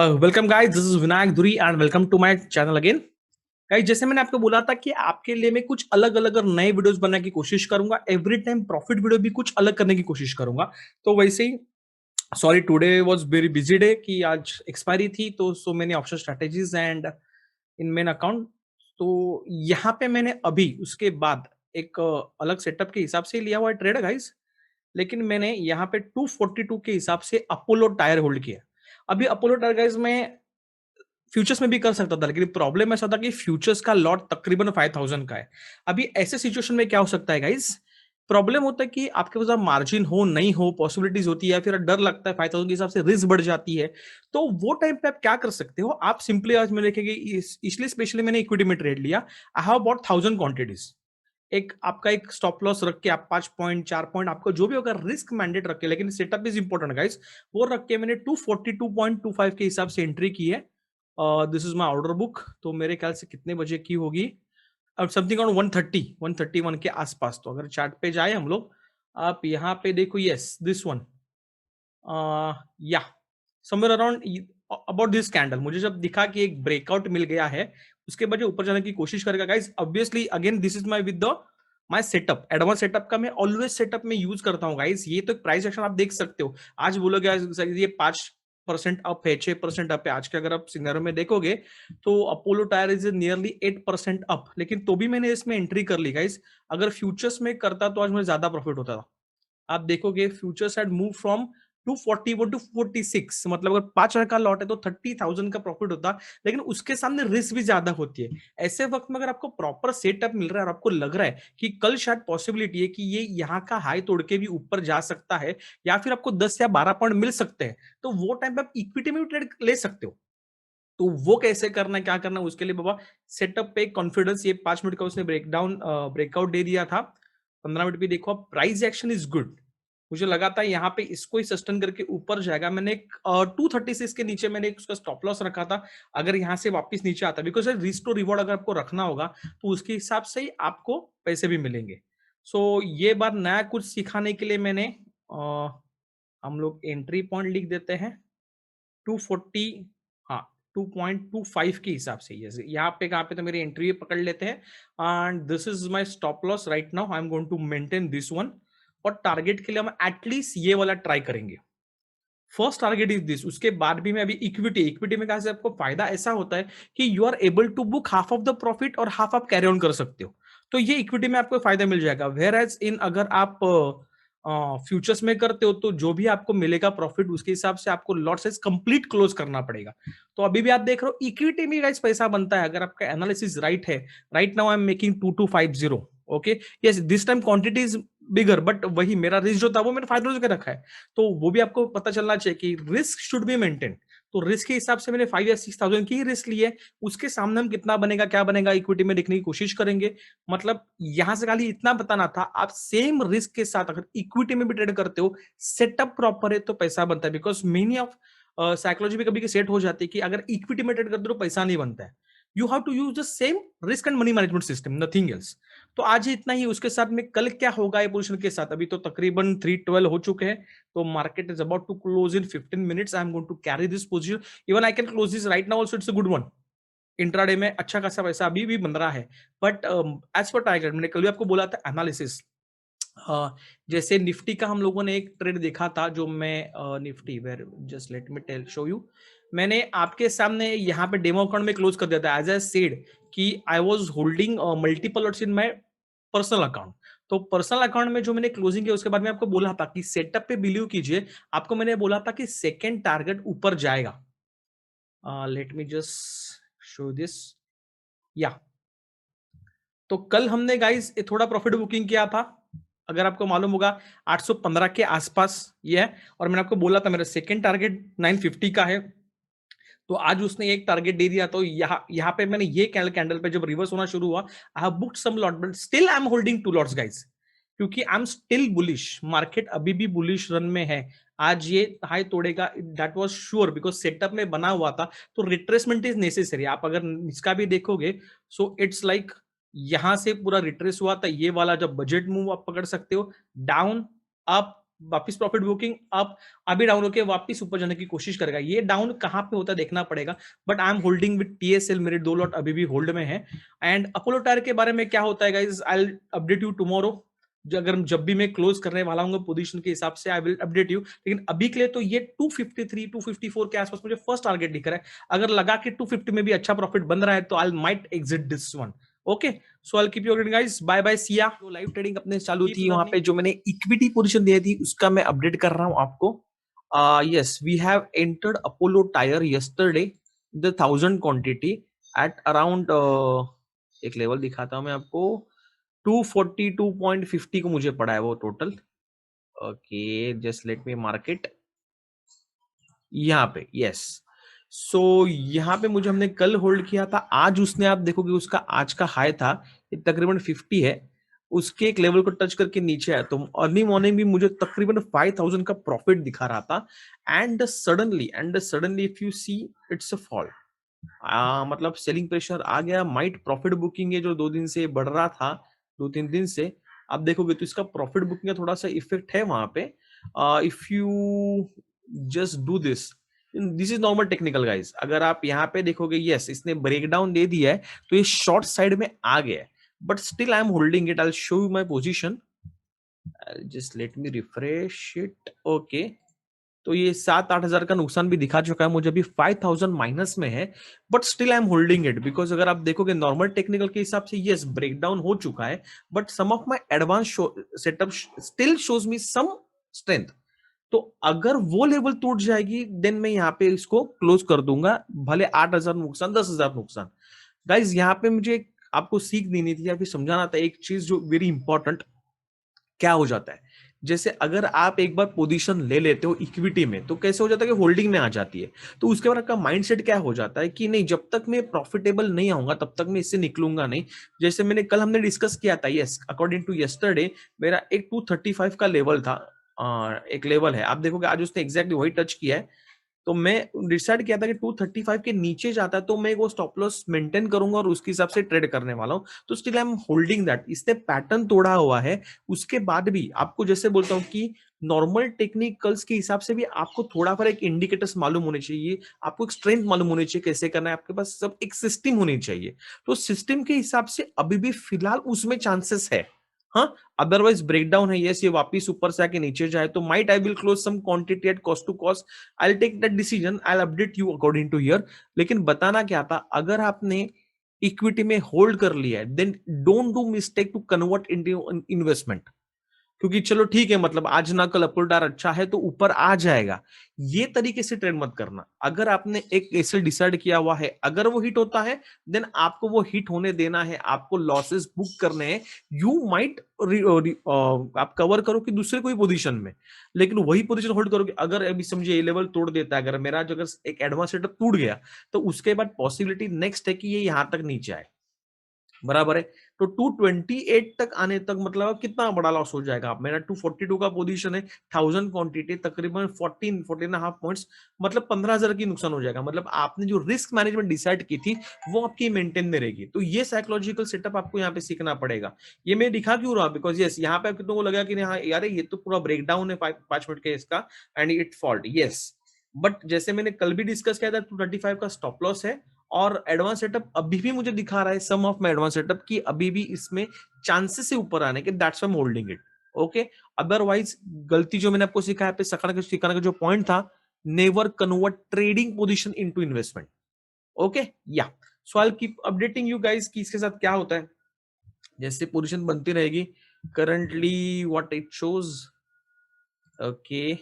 Welcome guys, this is Vinayak Dhuri and welcome to my channel again. Guys, जैसे मैंने आपको बोला था कि आपके लिए मैं कुछ अलग अलग और नए वीडियोस बनाने की कोशिश करूंगा। एवरी टाइम प्रॉफिट वीडियो भी कुछ अलग करने की कोशिश करूंगा। तो वैसे ही sorry, today was very busy day कि आज एक्सपायरी थी, तो सो मैंने option strategies and in main account. तो यहाँ पे मैंने अभी उसके बाद एक अलग सेटअप के हिसाब से लिया हुआ है ट्रेड गाइस। लेकिन मैंने यहाँ पे 242 के हिसाब से अपोलो टायर होल्ड किया। अभी अपोलो टायर गाइस में फ्यूचर्स में भी कर सकता था, लेकिन प्रॉब्लम ऐसा था कि फ्यूचर्स का लॉट तकरीबन 5000 का है। अभी ऐसे सिचुएशन में क्या हो सकता है गाइस, प्रॉब्लम होता है कि आपके पास मार्जिन हो नहीं हो, पॉसिबिलिटीज होती है, या फिर डर लगता है 5000 के हिसाब से रिस्क बढ़ जाती है। तो वो टाइम पे आप क्या कर सकते हो, आप सिंपली आज मैंने देखेंगे इसलिए स्पेशली मैंने इक्विटी में ट्रेड लिया। I have about 1000 quantities. एक आपका एक स्टॉप लॉस रख के आप 5 पॉइंट 4 पॉइंट आपको जो भी होगा रिस्क मैंडेट रख के, लेकिन सेटअप इज इंपॉर्टेंट गाइस, वो रख के मैंने 242.25 के हिसाब से एंट्री की है। This is my order book. तो मेरे ख्याल से कितने बजे की होगी, अब समथिंग अराउंड 131 के आसपास। तो अगर चार्ट पे जाए हम लोग, आप यहाँ पे देखो, यस दिस वन, या somewhere around about this candle मुझे जब दिखा कि एक ब्रेकआउट मिल गया है, उसके बाद जो ऊपर जाने की कोशिश करेगा guys. Obviously again this is my with the my setup, advance setup का मैं ऑलवेज सेटअप में यूज करता हूँ गाइस। ये तो प्राइस एक्शन आप देख सकते हो। आज बोलोगे ये 5% अप है, 6% अप है। आज के अगर आप सिनेरियो में देखोगे तो Apollo tyre is nearly 8% up, लेकिन तो भी मैंने इसमें एंट्री कर ली गाइस। अगर फ्यूचर्स में करता तो आज मुझे ज्यादा प्रॉफिट होता था। आप देखोगे futures had move from 241 to 46, मतलब अगर 5 का लॉट है तो 30,000 का प्रॉफिट होता। लेकिन उसके सामने रिस्क भी ज्यादा होती है। ऐसे वक्त में अगर आपको प्रॉपर सेटअप मिल रहा है और आपको लग रहा है कि कल शायद पॉसिबिलिटी है कि ये यहाँ का हाई तोड़ के भी ऊपर जा सकता है, या फिर आपको 10 या 12 पॉइंट मिल सकते हैं, तो वो टाइम पे आप इक्विटी में भी ट्रेड ले सकते हो। तो वो कैसे करना है, क्या करना है, उसके लिए बाबा सेटअप पे कॉन्फिडेंस। ये 5 मिनट का उसने ब्रेकआउट दे दिया था। 15 मिनट भी देखो, प्राइस एक्शन इज गुड। मुझे लगा था यहाँ पे इसको ही सस्टेन करके ऊपर जाएगा। मैंने एक 236 के नीचे मैंने उसका स्टॉप लॉस रखा था। अगर यहाँ से वापस नीचे आता, बिकॉज रिस्क टू रिवॉर्ड अगर आपको रखना होगा तो उसके हिसाब से ही आपको पैसे भी मिलेंगे। सो ये बात नया कुछ सिखाने के लिए मैंने हम लोग एंट्री पॉइंट लिख देते हैं 240, हाँ 2.25 के हिसाब से। ये यहाँ पे कहाँ पे तो मेरी एंट्री पकड़ लेते हैं। And this is my stop loss right now. I am going to maintain this one. और टारगेट के लिए हम एटलीस्ट ये वाला ट्राई करेंगे। First target is this. उसके बाद भी मैं अभी इक्विटी, इक्विटी में कहा से आपको फायदा ऐसा होता है कि you are able to book half of the profit और हाफ आप कैरी ऑन कर सकते हो। तो ये इक्विटी में आपको फायदा मिल जाएगा। वेयर एज इन अगर आप फ्यूचर्स में करते हो तो जो भी आपको मिलेगा प्रॉफिट, उसके हिसाब से आपको लॉट साइज कंप्लीट क्लोज करना पड़ेगा। तो अभी भी आप देख रहे हो इक्विटी में गाइस पैसा बनता है अगर आपका एनालिसिस राइट है। Right now I am making 2250। Okay, yes this time quantity is bigger, but वही मेरा रिस्क जो था वो मैंने फायदा के रखा है। तो वो भी आपको पता चलना चाहिए कि रिस्क शुड बी मेंटेन। तो रिस्क के हिसाब से मैंने 5 या 6,000 की ही रिस्क ली है। उसके सामने हम कितना बनेगा क्या बनेगा इक्विटी में देखने की कोशिश करेंगे। मतलब यहां से खाली इतना बताना था, आप सेम रिस्क के साथ अगर इक्विटी में भी ट्रेड करते हो, सेटअप प्रॉपर है तो पैसा बनता है। बिकॉज मेनी ऑफ साइकोलॉजी भी कभी सेट हो जाती है कि अगर इक्विटी में ट्रेड करते हो तो पैसा नहीं बनता है। You have to use the same risk and money management system, nothing else. तो आज ही इतना ही। उसके साथ में कल क्या होगा ये पोजीशन के साथ, अभी तो तकरीबन 312 हो चुके हैं। तो market is about to close in 15 minutes. I am going to carry this position. Even I can close this right now also, it's a good one. Intraday में अच्छा खासा पैसा अभी भी बन रहा है। बट एज पर टारगेट, मैंने कल भी आपको बोला था एनालिसिस। जैसे निफ्टी का हम लोगों ने एक ट्रेड देखा था, जो मैं Nifty where just let me tell show you. मैंने आपके सामने यहाँ पे डेमो अकाउंट में क्लोज कर दिया था। एज आई सेड कि आई was holding multiple lots in my personal account. तो पर्सनल अकाउंट में जो मैंने क्लोजिंग किया उसके बाद में आपको बोला था कि सेटअप पे बिलीव कीजिए। आपको मैंने बोला था कि सेकेंड टारगेट ऊपर जाएगा। Let me just show this, या तो कल हमने गाइस थोड़ा प्रॉफिट बुकिंग किया था। अगर आपको मालूम होगा 815 के आसपास ये है। और मैंने आपको बोला था मेरा सेकंड टारगेट 950 का है। तो आज उसने एक टारगेट दे दिया। तो यहाँ पे मैंने ये कैंडल पे जब रिवर्स होना शुरू हुआ, I have booked some lot, but still I am holding 2 lots guys, क्योंकि I am still bullish. Market अभी भी बुलिश रन में है। आज ये हाई तोड़ेगा, that was sure, because setup में बना हुआ था। तो रिट्रेसमेंट इज नेसेसरी। आप अगर इसका भी देखोगे, सो इट्स लाइक यहां से पूरा रिट्रेस हुआ था। ये वाला जब बजट मूव आप पकड़ सकते हो, डाउन अप वापस प्रॉफिट बुकिंग अप, अभी डाउन होके वापस ऊपर जाने की कोशिश करेगा। ये डाउन कहाँ पे होता है देखना पड़ेगा, but I am holding with TSL, मेरे 2 लॉट अभी भी होल्ड में है। एंड अपोलो टायर के बारे में क्या होता है guys, I will update you tomorrow. अगर जब भी मैं क्लोज करने वाला हूँ पोजीशन के हिसाब से आई विल अपडेट यू, लेकिन अभी के लिए तो ये 253 254 के आसपास मुझे फर्स्ट टारगेट दिख रहा है। अगर लगा के 250 में भी अच्छा प्रॉफिट बन रहा है तो I might exit this one. Okay, so I keep you updated guys, bye bye, see ya. जो लाइव ट्रेडिंग अपने चालू थी वहां पे जो मैंने इक्विटी पोजीशन दी थी उसका मैं अपडेट कर रहा हूं आपको। Yes, we have entered Apollo tyre yesterday the 1000 quantity at around, एक लेवल दिखाता हूं मैं आपको, 242.50 को मुझे पड़ा है वो टोटल। ओके, जस्ट लेट मी मार्केट यहाँ पे, यस। सो यहाँ पे मुझे हमने कल होल्ड किया था, आज उसने, आप देखोगे उसका आज का हाई था ये तकरीबन 50 है, उसके एक लेवल को टच करके नीचे आया, तो अर्ली मॉर्निंग भी मुझे तकरीबन 5000 का प्रॉफिट दिखा रहा था। And suddenly if you see it's a fall, मतलब सेलिंग प्रेशर आ गया, माइट प्रॉफिट बुकिंग है जो 2 दिन से बढ़ रहा था, 2-3 दिन से आप देखोगे तो इसका प्रॉफिट बुकिंग का थोड़ा सा इफेक्ट है वहां पे। If you just do this, this is normal technical guys, अगर आप यहाँ पे देखोगे, यस इसने ब्रेकडाउन दे दिया है तो ये शॉर्ट साइड में आ गया है, but still I am holding it, I show you my position, just let me refresh it. Okay, तो ये 7-8 हजार का नुकसान भी दिखा चुका है मुझे, अभी 5000 माइनस में है, but still I am holding it, because अगर आप देखोगे नॉर्मल टेक्निकल के हिसाब से यस ब्रेकडाउन हो चुका है, but some of my advance setup still shows me some strength. तो अगर वो लेवल टूट जाएगी देन मैं यहाँ पे इसको क्लोज कर दूंगा, भले 8000 नुकसान, 10,000 नुकसान। गाइज यहाँ पे मुझे आपको सीख देनी थी या फिर समझाना था एक चीज जो वेरी इंपॉर्टेंट, क्या हो जाता है, जैसे अगर आप एक बार पोजीशन ले लेते हो इक्विटी में तो कैसे हो जाता है कि होल्डिंग में आ जाती है, तो उसके बाद आपका माइंडसेट क्या हो जाता है कि नहीं, जब तक मैं प्रॉफिटेबल नहीं आऊंगा तब तक मैं इससे निकलूंगा नहीं। जैसे मैंने कल हमने डिस्कस किया था, यस अकॉर्डिंग टू यस्टरडे मेरा एक 235 का लेवल था, एक लेवल है, आप देखोगे आज उसने एग्जैक्टली वही टच किया है। तो मैं डिसाइड किया था कि 235 के नीचे जाता है तो मैं वो स्टॉप लॉस मेंटेन करूंगा और उसके हिसाब से ट्रेड करने वाला हूं, तो still I am holding that. इसने पैटर्न तोड़ा हुआ है, उसके बाद भी आपको जैसे बोलता हूं कि नॉर्मल टेक्निकल्स के हिसाब से भी आपको थोड़ा पर एक इंडिकेटर्स मालूम होने चाहिए, आपको एक स्ट्रेंथ मालूम होनी चाहिए कैसे करना है, आपके पास सब एक सिस्टम होनी चाहिए। तो सिस्टम के हिसाब से अभी भी फिलहाल उसमें चांसेस है, हाँ, अदरवाइज ब्रेकडाउन है, यस ये वापिस ऊपर से आके नीचे जाए तो might I will close some quantity at cost to cost, I take that decision, I update you according to year. लेकिन बताना क्या था, अगर आपने इक्विटी में होल्ड कर लिया है then don't do mistake to convert into investment, क्योंकि चलो ठीक है, मतलब आज ना कल अपोलो अच्छा है तो ऊपर आ जाएगा, ये तरीके से ट्रेड मत करना। अगर आपने एक ऐसे डिसाइड किया हुआ है, अगर वो हिट होता है देन आपको वो हिट होने देना है, आपको लॉसेस बुक करने हैं, यू माइट आप कवर करो कि दूसरे कोई पोजीशन में, लेकिन वही पोजीशन होल्ड करोगे। अगर अभी समझिए ये लेवल तोड़ देता है, अगर मेरा जो अगर एक एडवांस सेटअप टूट गया तो उसके बाद पॉसिबिलिटी नेक्स्ट है कि ये यहां तक नीचे आए, बराबर है। तो 228 तक आने तक मतलब कितना बड़ा लॉस हो जाएगा, आप मेरा 242 का पोजीशन है, 1000 क्वांटिटी तकरीबन 14.5 पॉइंट्स, मतलब 15,000 की नुकसान हो जाएगा। मतलब आपने जो रिस्क मैनेजमेंट डिसाइड की थी वो आपकी मेंटेन में रहेगी। तो ये साइकोलॉजिकल सेटअप आपको यहाँ पे सीखना पड़ेगा। ये मैं दिखा क्यों रहा, बिकॉज यस यहाँ पे कितनों को लगा कि हाँ यार ये तो पूरा ब्रेकडाउन है 5 मिनट के इसका and it fault, yes, but जैसे मैंने कल भी डिस्कस किया था 235 का स्टॉप लॉस है, और एडवांस सेटअप अभी भी मुझे दिखा रहा है सम ऑफ माय एडवांस सेटअप की अभी भी इसमें चांसेस है ऊपर आने के, that's why I am holding it. Okay, otherwise गलती जो मैंने आपको सिखाया पे सिखाने का जो पॉइंट था, never convert trading position into investment. Okay, ya so I will keep updating you guys कि इसके साथ क्या होता है, जैसे पोजीशन बनती रहेगी। Currently what it shows, okay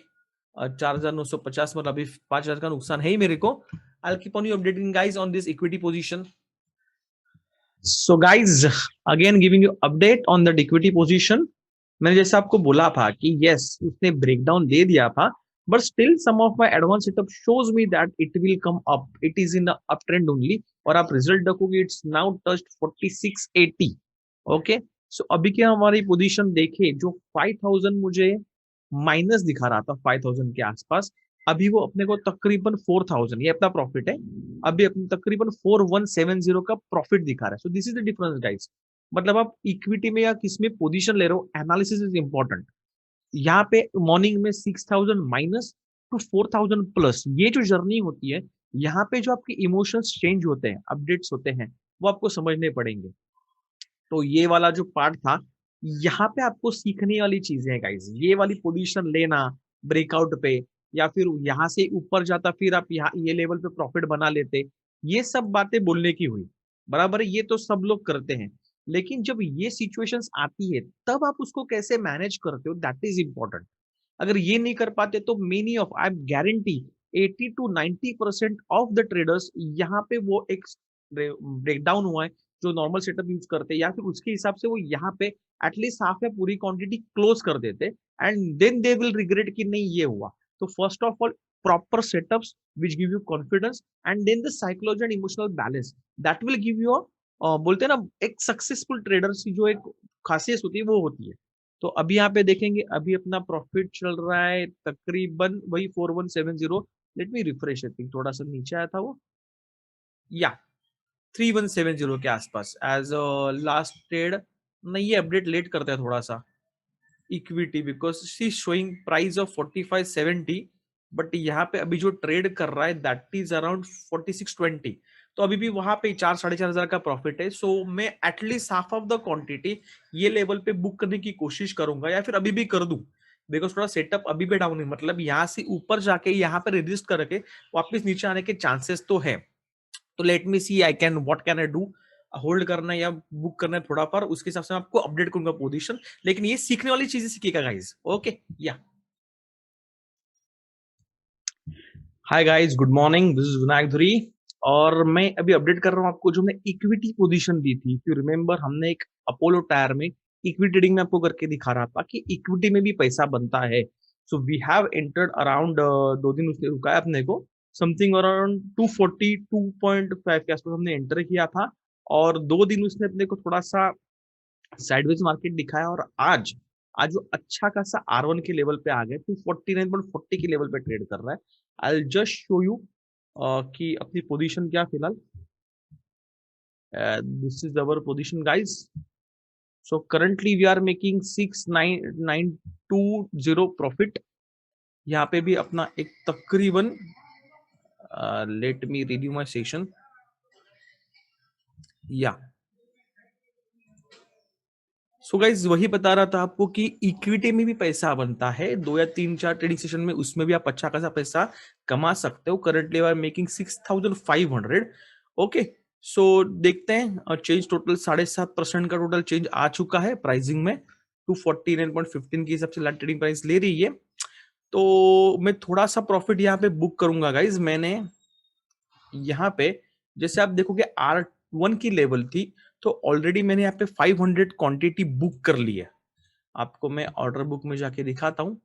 4,950, मतलब अभी 5,000 का नुकसान है ही मेरे को। I'll keep on you updating guys on this equity position. So guys, again giving you update on the equity position. मैंने जैसे आपको बोला था कि yes उसने ब्रेकडाउन दे दिया था, but still some of my advanced setup shows me that it will come up. It is in the uptrend only. और आप रिजल्ट देखोगे it's now touched 4680. ओके, सो अभी के हमारी पोजीशन देखे जो 5000 मुझे माइनस दिखा रहा था 5000 के आसपास, अभी वो अपने को तकरीबन 4000, ये अपना प्रॉफिट है, अभी अपने तकरीबन 4170 का प्रॉफिट दिखा रहा है। So this is the difference guys, मतलब आप इक्विटी में या किस में पोजीशन ले रहे हो, एनालिसिस इज इंपॉर्टेंट। यहाँ पे मॉर्निंग में 6000 माइनस टू 4000 प्लस, ये जो जर्नी होती है, यहाँ पे जो आपके इमोशंस चेंज होते हैं, अपडेट्स होते हैं, वो आपको समझने पड़ेंगे। तो ये वाला जो पार्ट था, यहाँ पे आपको सीखने वाली चीजें हैं गाइस। ये वाली पोजीशन लेना ब्रेकआउट पे, या फिर यहाँ से ऊपर जाता फिर आप यहाँ ये लेवल पे प्रॉफिट बना लेते, ये सब बातें बोलने की हुई। बराबर है, ये तो सब लोग करते हैं। लेकिन जब ये सिचुएशंस आती है, तब आप उसको कैसे मैनेज करते हो, दैट इज इंपॉर्टेंट। अगर ये नहीं कर पाते तो many of, I guarantee 80 to 90% of the traders, यहाँ पे वो एक ब्रेकडाउन हुआ है, जो नॉर्मल सेटअप यूज करते हैं, या फिर उसके हिसाब से वो यहाँ पे एटलीस्ट हाफ या पूरी क्वांटिटी क्लोज कर देते, and then they will regret कि नहीं ये हुआ। तो first of all, proper setups which give you confidence, and then the psychology and emotional balance, that will give you बोलते हैं ना, एक सक्सेसफुल ट्रेडर की जो एक खासियत होती है वो होती है। तो अभी यहाँ पे देखेंगे, अभी अपना प्रॉफिट चल रहा है तकरीबन वही 4170। Let me refresh, I think थोड़ा सा नीचे आया था वो, या 3170 के आसपास एज लास्ट ट्रेड। नहीं, ये अपडेट लेट करता है थोड़ा सा equity, because she showing price of 4570, but यहाँ पे अभी जो ट्रेड कर रहा है दैट इज अराउंड 4620। तो अभी भी वहां पे 4-4.5 हजार का प्रॉफिट है। सो मैं at least half of the quantity ये लेवल पे बुक करने की कोशिश करूंगा, या फिर अभी भी कर दूं, बिकॉज थोड़ा सेटअप अभी भी डाउन है, मतलब यहाँ से ऊपर जाके यहाँ पे रजिस्ट करके वापस नीचे आने के चांसेस तो है। तो let me see I can what can I do, hold करना है या बुक करना है थोड़ा पर, उसके हिसाब से मैं आपको अपडेट करूंगा पोजीशन। लेकिन ये सीखने वाली चीजें सीखिएगा गाइस। ओके, या hi guys, good morning, this is Vinayak धुरी। और मैं अभी अपडेट कर रहा हूँ आपको, जो मैं इक्विटी पोजीशन दी थी, इफ यू रिमेंबर, हमने एक अपोलो टायर में इक्विटी ट्रेडिंग में आपको करके दिखा रहा था कि इक्विटी में भी पैसा बनता है। So we have entered around 2 दिन उसने रुका है अपने को, समथिंग अराउंड 242.5 के आसपास हमने एंटर किया था। और 2 दिन उसने अपने को थोड़ा सा साइडवेज मार्केट दिखाया, और आज आज वो अच्छा खासा R1 के लेवल पे आ गए, 249.40 के लेवल पे ट्रेड कर रहा है। आई जस्ट शो यू कि अपनी पोजीशन क्या फिलहाल, this is our position guys. So currently we are making 6920 profit. यहाँ पे भी अपना एक तकरीबन, let me review my session, या सो गाइज वही बता रहा था आपको कि इक्विटी में भी पैसा बनता है, 2 या 3 4 ट्रेडिंग सेशन में, उसमें भी आप अच्छा खासा पैसा कमा सकते हो। Currently are making 6500। Okay, so देखते हैं, चेंज टोटल 7.5% का टोटल चेंज आ चुका है प्राइसिंग में, 249.15 के हिसाब से लास्ट ट्रेडिंग प्राइस ले रही है। तो मैं थोड़ा सा प्रॉफिट यहाँ पे बुक करूंगा गाइज। मैंने यहाँ पे, जैसे आप देखोगे R1 की लेवल थी, तो ऑलरेडी मैंने यहाँ पे 500 क्वांटिटी बुक कर ली है। आपको मैं ऑर्डर बुक में जाके दिखाता हूँ,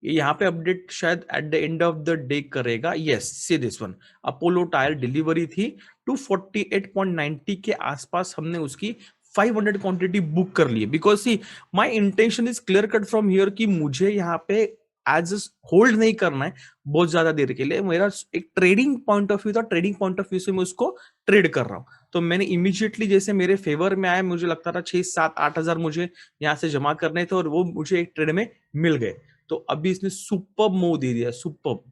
यहाँ पे अपडेट शायद at the end of the day करेगा। Yes, see this one, Apollo tyre delivery थी 248.90 के आसपास, हमने उसकी 500 क्वांटिटी बुक कर ली है। Because see my intention is clear cut from here कि मुझे यहाँ पे एज होल्ड नहीं करना है बहुत ज्यादा देर के लिए। मेरा एक ट्रेडिंग पॉइंट ऑफ व्यू था, ट्रेडिंग पॉइंट ऑफ व्यू से मैं उसको ट्रेड कर रहा हूँ। तो मैंने इमीडिएटली, जैसे मेरे फेवर में आया, मुझे लगता था 6-7-8 हजार मुझे यहाँ से जमा करने थे, और वो मुझे एक ट्रेड में मिल गए। तो अभी इसने सुपर मूव दे दिया, सुपर।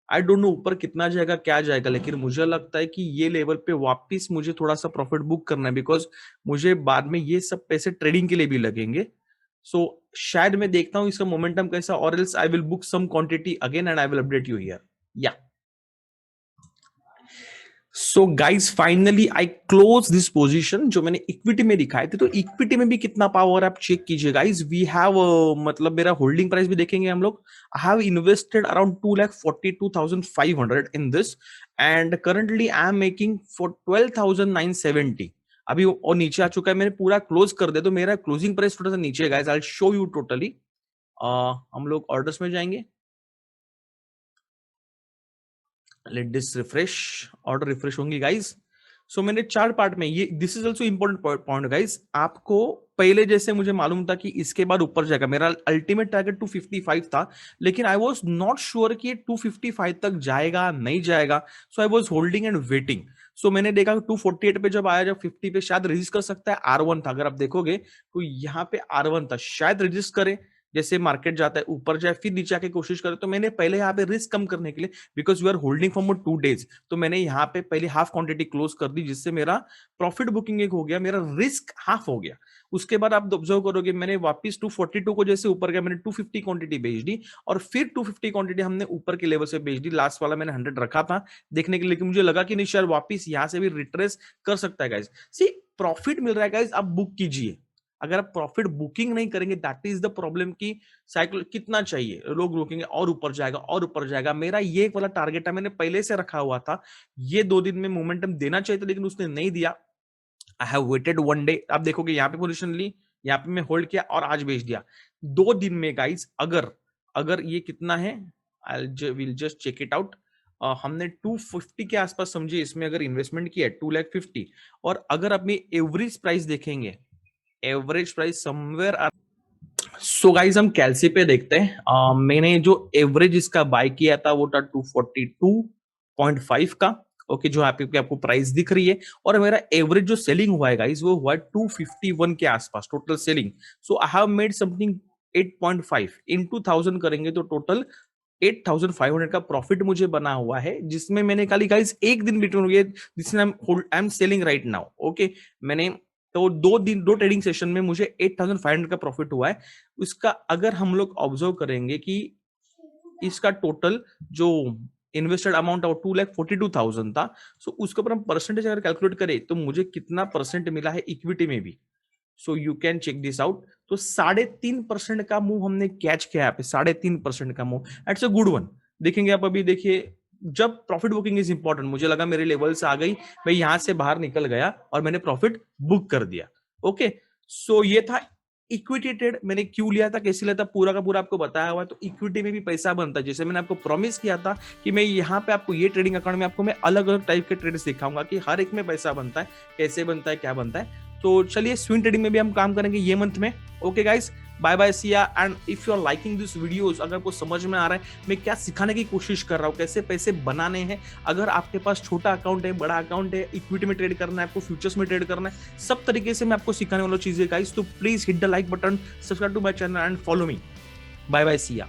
आई डोंट नो ऊपर कितना जाएगा क्या जाएगा, लेकिन मुझे लगता है कि ये लेवल पे वापस मुझे थोड़ा सा प्रॉफिट बुक करना है, बिकॉज मुझे बाद में ये सब पैसे ट्रेडिंग के लिए भी लगेंगे। सो शायद मैं देखता हूँ इसका मोमेंटम कैसा, और else I will book some quantity again and I will update you here. Ya so guys finally I close this position जो मैंने इक्विटी में दिखाए थे। तो इक्विटी में भी कितना पावर आप चेक कीजिए गाइज। वी हैव मतलब मेरा होल्डिंग प्राइस भी देखेंगे हम लोग। I have invested around 2,42,500 in this, and currently I am making for 12,970। अभी और नीचे आ चुका है, मैंने पूरा क्लोज कर दिया, तो मेरा क्लोजिंग प्राइस थोड़ा सा नीचे है guys. I show you totally. हम लोग ऑर्डर्स में जाएंगे, let this refresh, order refresh होंगी गाइस। सो मैंने 4 पार्ट में, ये this is also important point guys. आपको पहले जैसे मुझे मालूम था कि इसके बाद ऊपर जाएगा, मेरा अल्टीमेट टारगेट 255 था, लेकिन आई वाज नॉट श्योर कि 255 तक जाएगा नहीं जाएगा। So I was holding and waiting. So मैंने देखा 248 पे जब आया, जब 50 पे शायद रजिस्ट कर सकता है, R1 था। अगर आप देखोगे तो यहाँ पे R1 था, शायद रजिस्ट करे। जैसे मार्केट जाता है ऊपर जाए फिर नीचे आके कोशिश करे, तो मैंने पहले यहाँ पे रिस्क कम करने के लिए, because you are holding for 2 days, तो मैंने यहाँ पे पहले हाफ क्वांटिटी क्लोज कर दी, जिससे मेरा प्रॉफिट बुकिंग एक हो गया, मेरा रिस्क हाफ हो गया। उसके बाद आप ऑब्जर्व करोगे मैंने वापस 242 को जैसे ऊपर गया, मैंने 250 क्वांटिटी बेच दी, और फिर 250 क्वांटिटी हमने ऊपर के लेवल से बेच दी। लास्ट वाला मैंने 100 रखा था देखने के लिए, कि मुझे लगा कि नहीं शायद वापस यहाँ से भी रिट्रेस कर सकता है गाइस। सी प्रॉफिट मिल रहा है गाइस, आप बुक कीजिए। अगर आप प्रॉफिट बुकिंग नहीं करेंगे, दैट इज द प्रॉब्लम की साइकिल कितना चाहिए, लोग रोकेंगे और ऊपर जाएगा और ऊपर जाएगा। मेरा ये वाला टारगेट है, मैंने पहले से रखा हुआ था, ये 2 दिन में मोमेंटम देना चाहिए था, लेकिन उसने नहीं दिया। आई हैव वेटेड 1 डे, आप देखोगे यहाँ पे पोजीशन ली, यहाँ पे मैं होल्ड किया और आज बेच दिया। 2 दिन में गाइस, अगर अगर ये कितना है, I will just check it out. हमने 250 के आसपास समझिए इसमें अगर इन्वेस्टमेंट किया है 2,50,000, और अगर अपनी एवरेज प्राइस देखेंगे, average price somewhere. So guys हम कैलसी पे देखते हैं। मैंने जो एवरेज इसका बाय किया था वो था 242.5 का, ओके, जो यहाँ पे आपको प्राइस दिख रही है, और मेरा एवरेज जो सेलिंग हुआ है गाइस वो हुआ है 251 के आसपास total selling. So I have made something 8.5 into 1000 करेंगे तो टोटल 8500 का प्रॉफिट मुझे बना हुआ है, जिसमें मैंने खाली गाइस एक दिन रिटर्न हुई है, जिसमें I am selling right now, okay. मैंने तो 2 दिन 2 ट्रेडिंग सेशन में मुझे 8500 का प्रॉफिट हुआ है। उसका अगर हम लोग ऑब्जर्व करेंगे कि इसका टोटल जो इन्वेस्टेड अमाउंट 2,42,000 था, सो उसके ऊपर हम परसेंटेज अगर कैलकुलेट करें तो मुझे कितना परसेंट मिला है इक्विटी में भी। So you can check this out. तो 3.5% का मूव हमने कैच किया यहाँ पे, 3.5% का move, it's a good one. देखेंगे आप, अभी देखिए जब प्रॉफिट बुकिंग इज इंपॉर्टेंट, मुझे लगा मेरे लेवल से आ गई, मैं यहां से बाहर निकल गया और मैंने प्रॉफिट बुक कर दिया, ओके। सो ये था इक्विटी ट्रेड। मैंने क्यों लिया था, कैसे लिया था, पूरा का पूरा आपको बताया हुआ है। तो इक्विटी में भी पैसा बनता है, जैसे मैंने आपको प्रॉमिस किया था कि मैं यहाँ पे आपको ये ट्रेडिंग अकाउंट में आपको मैं अलग अलग टाइप के ट्रेड्स दिखाऊंगा कि हर एक में पैसा बनता है, कैसे बनता है, क्या बनता है। तो चलिए स्विंग ट्रेडिंग में भी हम काम करेंगे ये मंथ में, okay guys. Bye bye, see ya. And if you are liking this videos, अगर आपको समझ में आ रहा है मैं क्या सिखाने की कोशिश कर रहा हूँ, कैसे पैसे बनाने हैं, अगर आपके पास छोटा अकाउंट है, बड़ा अकाउंट है, इक्विटी में ट्रेड करना है, आपको फ्यूचर्स में ट्रेड करना है, सब तरीके से मैं आपको सिखाने वाला चीजें गाइस, तो please hit the like button, subscribe to my channel and follow me. Bye bye, see या।